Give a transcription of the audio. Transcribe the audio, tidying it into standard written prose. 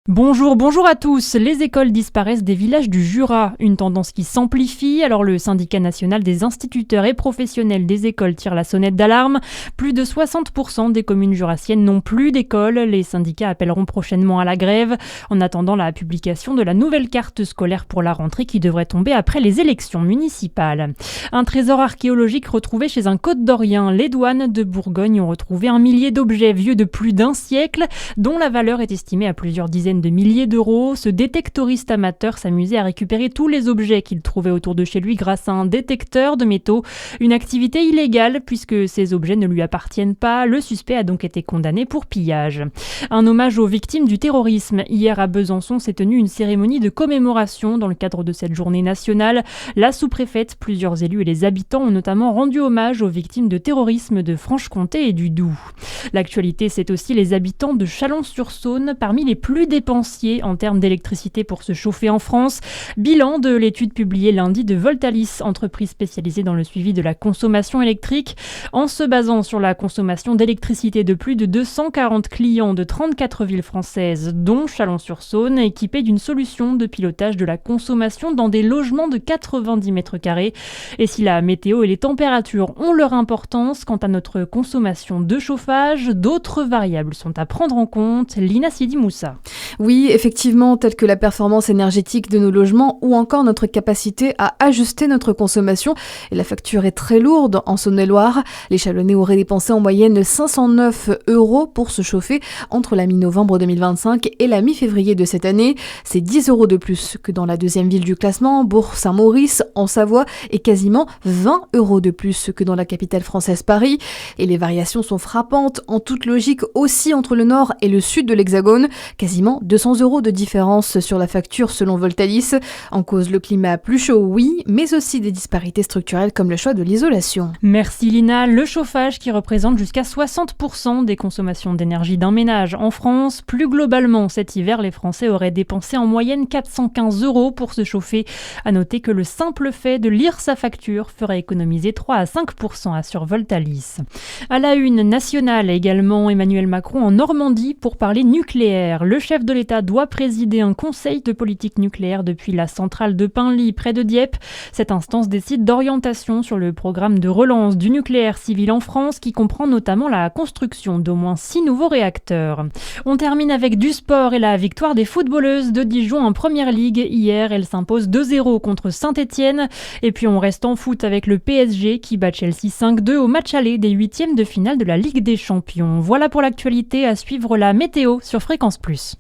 Bonjour à tous. Les écoles disparaissent des villages du Jura, une tendance qui s'amplifie. Alors le syndicat national des instituteurs et professionnels des écoles tire la sonnette d'alarme. Plus de 60% des communes jurassiennes n'ont plus d'école. Les syndicats appelleront prochainement à la grève en attendant la publication de la nouvelle carte scolaire pour la rentrée qui devrait tomber après les élections municipales. Un trésor archéologique retrouvé chez un Côte-d'Orien. Les douanes de Bourgogne ont retrouvé un millier d'objets vieux de plus d'un siècle dont la valeur est estimée à plusieurs dizaines de milliers d'euros. Ce détectoriste amateur s'amusait à récupérer tous les objets qu'il trouvait autour de chez lui grâce à un détecteur de métaux. Une activité illégale puisque ces objets ne lui appartiennent pas. Le suspect a donc été condamné pour pillage. Un hommage aux victimes du terrorisme. Hier à Besançon s'est tenue une cérémonie de commémoration dans le cadre de cette journée nationale. La sous-préfète, plusieurs élus et les habitants ont notamment rendu hommage aux victimes de terrorisme de Franche-Comté et du Doubs. L'actualité, c'est aussi les habitants de Chalon-sur-Saône, parmi les plus dépensiers en termes d'électricité pour se chauffer en France. Bilan de l'étude publiée lundi de Voltalis, entreprise spécialisée dans le suivi de la consommation électrique. En se basant sur la consommation d'électricité de plus de 240 clients de 34 villes françaises, dont Chalon-sur-Saône, équipés d'une solution de pilotage de la consommation dans des logements de 90 mètres carrés. Et si la météo et les températures ont leur importance quant à notre consommation de chauffage, d'autres variables sont à prendre en compte. Lina Sidi Moussa. Oui, effectivement, telles que la performance énergétique de nos logements ou encore notre capacité à ajuster notre consommation. Et la facture est très lourde en Saône-et-Loire. Les Chalonnais auraient dépensé en moyenne 509 € pour se chauffer entre la mi-novembre 2025 et la mi-février de cette année. C'est 10 € de plus que dans la deuxième ville du classement, Bourg-Saint-Maurice, en Savoie, et quasiment 20 € de plus que dans la capitale française Paris. Et les variations sont frappantes, en toute logique aussi entre le nord et le sud de l'Hexagone. Quasiment 200 € de différence sur la facture selon Voltalis. En cause le climat plus chaud, oui, mais aussi des disparités structurelles comme le choix de l'isolation. Merci Lina. Le chauffage qui représente jusqu'à 60% des consommations d'énergie d'un ménage en France. Plus globalement, cet hiver, les Français auraient dépensé en moyenne 415 € pour se chauffer. À noter que le simple fait de lire sa facture ferait économiser 3 à 5%, assure Voltalis. À la une nationale également, Emmanuel Macron en Normandie pour parler nucléaire. Le chef de l'État doit présider un conseil de politique nucléaire depuis la centrale de Penly, près de Dieppe. Cette instance décide d'orientation sur le programme de relance du nucléaire civil en France qui comprend notamment la construction d'au moins 6 nouveaux réacteurs. On termine avec du sport et la victoire des footballeuses de Dijon en Première Ligue. Hier, elles s'imposent 2-0 contre Saint-Etienne. Et puis on reste en foot avec le PSG qui bat Chelsea 5-2 au match aller des huitièmes de finale de la Ligue des Champions. Voilà pour l'actualité, à suivre la météo sur Fréquence Plus.